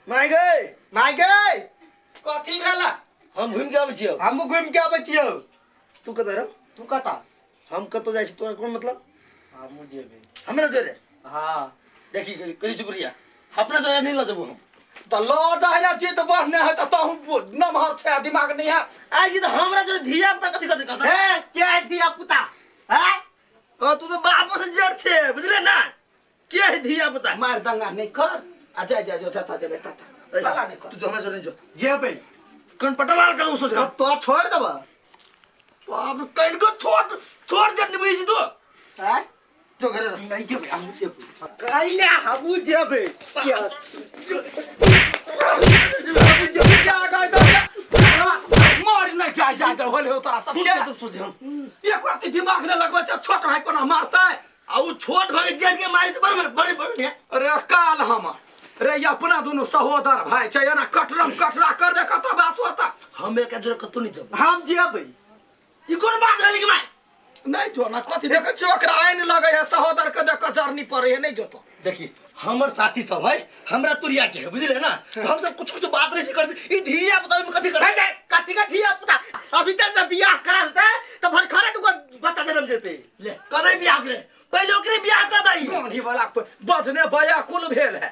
my गए कथी भेला हम घूम के आबै छियो हम घूम के आबै छियो तू कत रह तू कता हम कतो जाइ छी तोरा कोन मतलब हम जेबे हमरा जोरे हां देखी कही चुप रिया अपना जोरे नहीं ल जबो हम त ल जाहिना छी त बढ़ने है त तहु नमहर छै दिमाग नहीं है आई की त हमरा जोरे धिया पुता कथि करते कहता हे के है धिया पुता हैं ओ तू तो बापो से जड़ छे बुझले ना के है धिया पुता मार दंगा नहीं कर आ जा जा जो जाता जेबे तता चला नहीं कर तू जो हमरा जोरे जो जेबे कन पटलाल का सोच तो छोड़ देबा बाप कन को छोड़ जट नहीं बुझी तू हैं जो घरे रह नहीं जेबे हम जेबे कइले हम जेबे क्या जा गए मार नहीं जा दे होले तोरा सब के तो सोच हम एक बार दिमाग न लगबे छोट भाई कोना मारतै आ उ छोट भाई जेठ के मारी से बड़े अरे काल हम रे ये अपना दोनों सहोदर भाई छै ना कटरम कटरा कर दे कत बास होता हम एक जोरे कतो नहीं जब हम जेबै ई कोन बात रहली के माय नहीं जो ना कथि देख चोकरा आइन लगे है सहोदर के देख जर्नी पड़े है नहीं जो तो देखी हमर साथी सब है हमरा तुरिया के है बुझले ना तो हम सब कुछ बात रही कर ई धिया पुता में कथि कर कथि का धिया पुता अभी तक से बियाह करा दे तो भर खरे तू बच्चा जन्म देते ले कदे बियाह करे पहले ओकरे बियाह कर दई कोनी वाला बजने बया कुल भेल है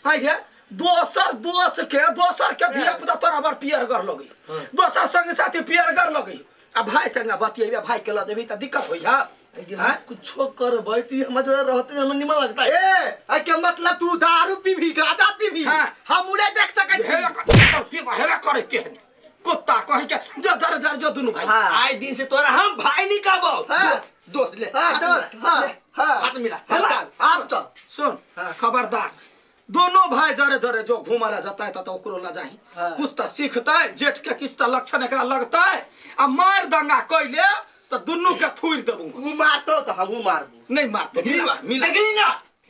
हां गे दोसर के धिया पुता तोरा बर पियर कर लगी दोसर संग साथी पियर कर लगी आ भाई संग बतियबे भाई के ल जेबी त दिक्कत होई है कुछो करबै तू हमरा जो रहते हम निमन लगता है ए के मतलब तू दारू पीबी गांजा पीबी हम उड़े देख सकै छी हेबे करे के कुत्ता कहि के जो जर जो दुनु भाई आज दिन से तोरा हम भाई नहीं कहबो दोस्त ले हाथ मिला आप चल सुन खबरदार दोनों भाई जरे जो घूमला जाता है तो ओकरो ला जाही कुछ त सीखता है जेठ के किस त लक्षण एकरा लगता है आ मार दंगा कइले तो दुनु के थूर देबू उ मारतो तो हमहु मारबू नहीं मारतो मिला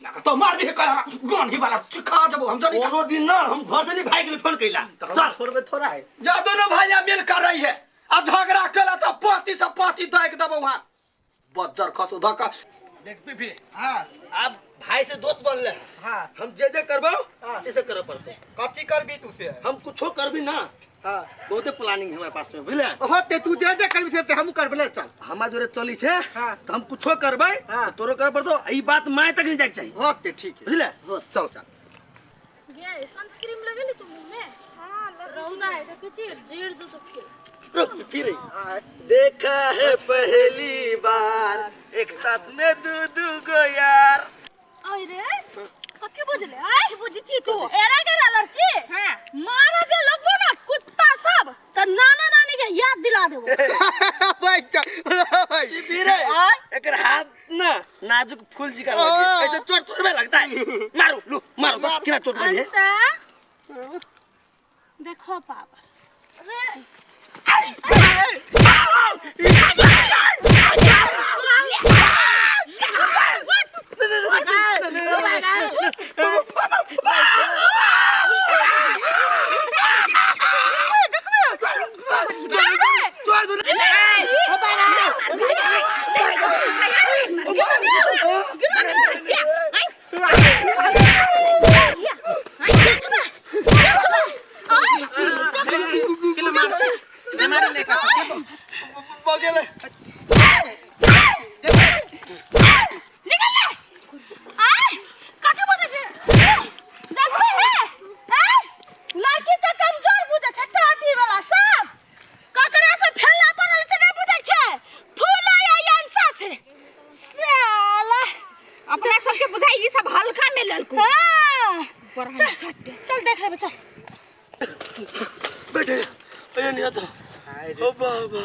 ना तो मार भी करा गन ही वाला खा जब हम जनी कोनो दिन ना हम घर से नहीं भाई के लिए फोन कइला चल छोड़बे थोड़ा है जा दोनों भाई मिल कर रही है आ झगड़ा कला तो पाती से पाती देख देबो वहां बज्जर खसो धक्का देख पीपी हां अब भाई से दोस्त बनले हां हम जे करबो से करे पड़ते कथि करबी तू से हम कुछो करबी ना हां बहुते प्लानिंग है हमारे पास में बुझले होते तू जे करबी से हम करबले चल हमा जोरे चली छे तो हम कुछो करबै तो तोरो करे पड़तो ई बात माय तक नहीं जाय चाहिए होते ठीक है बुझले चल ये सनस्क्रीन लगेली तू मुंह में हां रौदा है देखे छी जेड़ जो सब फेस रुक फिर देखा है पहली बार एक साथ में दू गो यार ओइ रे कथि बुझले आई बुझी छी तू एरा के लड़की हां मारा जे लगबो ना कुत्ता सब त नाना नानी के याद दिला देबो भाई भाई फिर एकर हाथ ना नाजुक फूल जी का लगे ऐसे चोट तोड़बे लगता है मारो तो किना चोट लगी है देखो पापा रे चल देख रे चल बैठे अरे नहीं आता ओ बाबा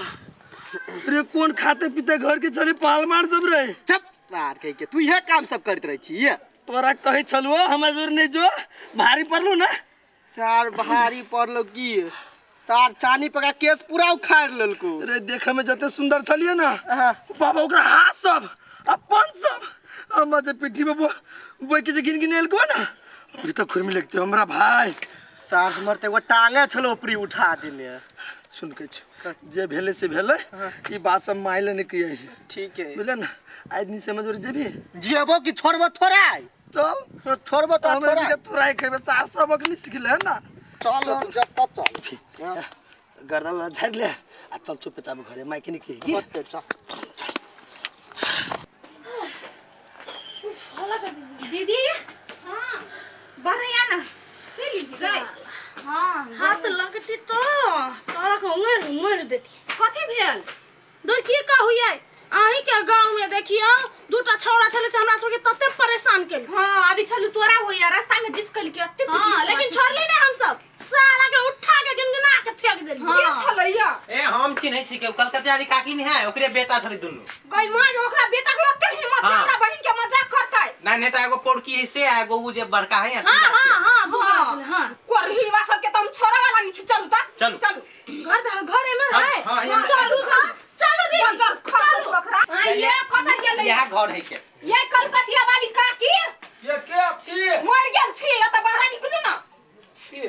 रे कौन खाते पीते घर के चले पाल मार सब रे चुप यार कह के तू यह काम सब करत रही छी ये तोरा कहे चलुओ हमरा जोर नहीं जो भारी पड़लो ना चार भारी पड़लो की तार चानी पका केस पूरा उखाड़ लेलको रे देखे में जते सुंदर छलिए ना बाबा ओकरा हाथ सब अपन सब हम जे पिठी में बोई के जे गिन गिन एलको ना अभी तो खुरमी लगते हमरा भाई सार हमर ते वो टांगे छलो ऊपरी उठा देले सुन के जे भेले से भेले ई बात सब माइले ने किए ठीक है बुझले ना आदमी समझ रे जेबी जियबो कि छोड़बो थोड़ा चल छोड़बो तो हमरा थोड़ा के तोरा खेबे सार सबक नहीं सिखले है ना चल जब तक चल गर्दा उड़ा झाड़ ले आ चल चुपचाप घरे माइके नहीं की ओके चल दीदी हाँ बढ़िया ना सही गई हाँ हाथ लगती तो सारा को उमर देती कथी भेल देखिए का हुई आही के गांव में देखियो दूटा छौड़ा छले से हमरा सब के तते परेशान केल हां अभी चलू तोरा होई रास्ता में जिस कल के अत्ते हां लेकिन छोड़ली नहीं हम सब साला के उठा के गनगना के फेंक देली के छलैया ए हम चिन्है छी के कलकत्ता वाली काकी नहीं है ओकरे बेटा छले दुनु गई मां ओकरा बेटा के ओते हिम्मत से हमरा बहिन के मजाक करतै ना नेता एगो पोड़की है से एगो उ जे बड़का है हां हां कोरहीवा सब के तुम छोरा वाला नहीं चलू ता चलू घरे में है हां चलू चलो दी चल खा बकरा हां ये कथा के ले यह घर है के ये कलकतिया वाली काकी ये के छी मर गेल छी या त बाहर निकलू ना के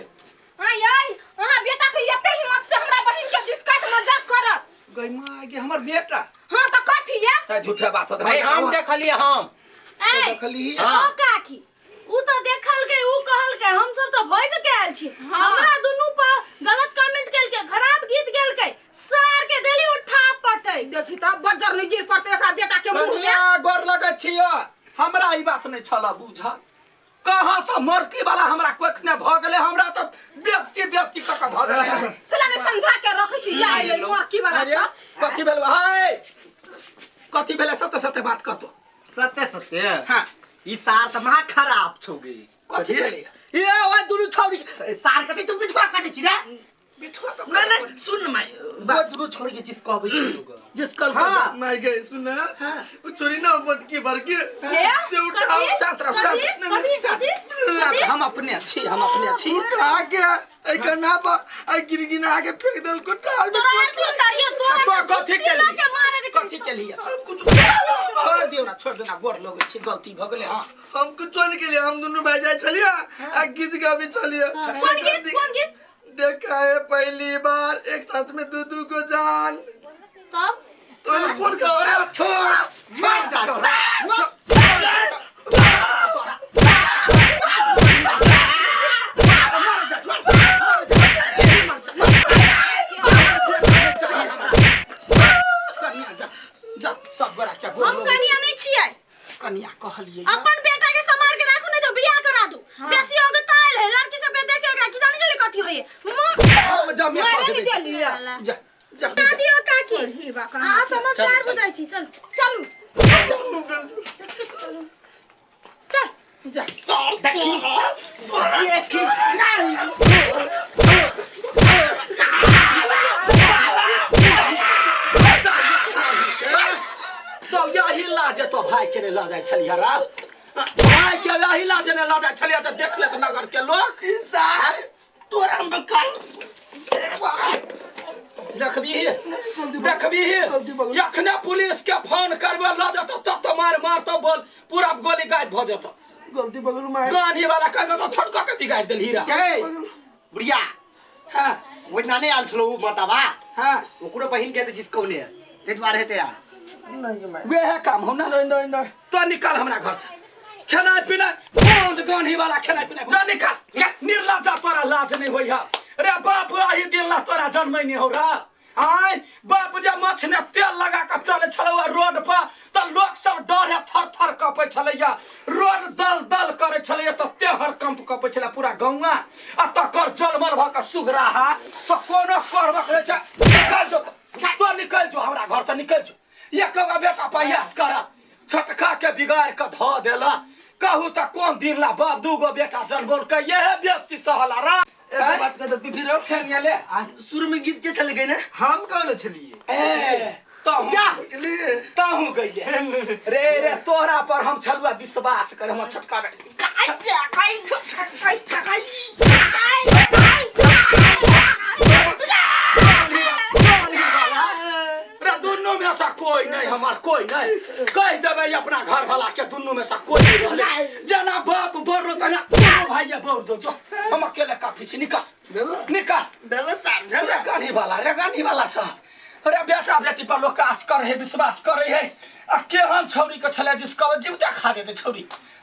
हां याई हां बेटा के एते हिम्मत से हमरा बहिन के जिसका के मजाक करत गई मां के हमर बेटा हां त कथी है त झूठा बात होत भाई हम देखलिए हम ए देखली ओ काकी उ तो देखल के उ कहल के हम सब तो भय के आयल छी हमरा दुनु पर गलत कमेंट केल के खराब गीत गेल के सर के देली उठा पटै देखी त बजर नहीं गिर पड़ते एकरा बेटा के मुंह में कन्या गोर लगे छियो हमरा ई बात नहीं छला बुझा कहां से मरती वाला हमरा कोखने भ गेले हमरा तो बेइज्जती क के ध देले तला ने समझा के रख छी या ले मरकी वाला अरे सब कथी भेल हाय कथी भेल सत्य सत्य बात करतो सत्य हां ई तार त महा खराब छोगे कथी भेल ए ओए दुनु छौरी तार कते तू बिठवा काटे छी रे बिठवा तो नहीं सुन माई वो दुनु छोड़ के जिस कहबै छी लोग जिस कल हां माई गए सुन वो चोरी ना बटकी भर के से उठाओ शांत हम अपने छी उठा के ए गना बा ए गिरगिना के फेंक देल को टाल में तो कथी के लिए छोड़ देना गोर लगे छी गलती भ गेले हां हम कुछ चल के लिए हम दोनों भाई जाय छलिया आ गीत गाबे छलिया कौन गीत देखा है पहली बार एक साथ में दू को जान तब तो कौन कर छोड़ जा सब गोरा क्या गोर हम कन्या नहीं छियै कन्या कहलिए अपन बेटा के संभाल के राखू नहीं तो बियाह करा दू बेसी होगे ताल है लड़की सब के देखे ओकरा की जाने के लिए कथी होय जा मैं मारे कर नहीं दे चलिए जा जा दियो काकी ही बा हां समझदार बुझाई छी चल चलू चल जा तो यही लाज तो भाई के ने ला जाय छलिया रा भाई के यही लाज ने ला जाय छलिया तो देख ले नगर के लोग तोरा हम काल देखबी यखने पुलिस के फोन करबे ला जात तो मार तो बोल पूरा गोली गायब भ जात गलती बगल में गांधी वाला कह तो छोटका के बिगाड़ देल हीरा बुढ़िया हां वो नाने आल छलो मताबा हां ओकरो बहिन के त जिस कौने ते द्वार हेते यार नहीं मैं वे है काम हो ना नहीं तो निकाल हमरा घर से खाना पीना बंद गांधी वाला खाना पीना जा निकाल निर्लज्जा तोरा लाज नहीं होई है रे बाप आही दिन ला तोरा जन्म नहीं हो रहा आय बाप जे मछ ने तेल लगा के चले छलवा रोड पर त लोग सब डरे थर कपै छलैया रोड दल करे छलैया त तेहर कंप कपै छलै पूरा गौवा आ तकर जलमर भ के सुगरा हा त कोनो करबा करे छ निकल जो हमरा घर से निकल जो एकगो बेटा प्रयास कर छटका के बिगाड़ के ध देला कहू त कोन दिन ला बाप दूगो बेटा जन्मल के यह बेस्ती सहला रा एक बात कर पिफी रो खेनिया ले शुरू में गीत के चले गए ना हम कौन छलिए ए ताहू गइले रे तोरा पर हम छलुआ विश्वास कर हम छटका में रे दुन्नु में से कोई नहीं हमार कोई नहीं कह देबे अपना घर वाला के दुन्नु में से कोई नहीं रहले जना बाप बोरो तना भाई बोर दो जो हम अकेले काफी छी निकल निकाल बेला सार झल रेगानी वाला सा अरे बेटा बेटी पर लोग आस करे है विश्वास करे है आ केहन छौरी के छले जिसका जीवते खा देते छौरी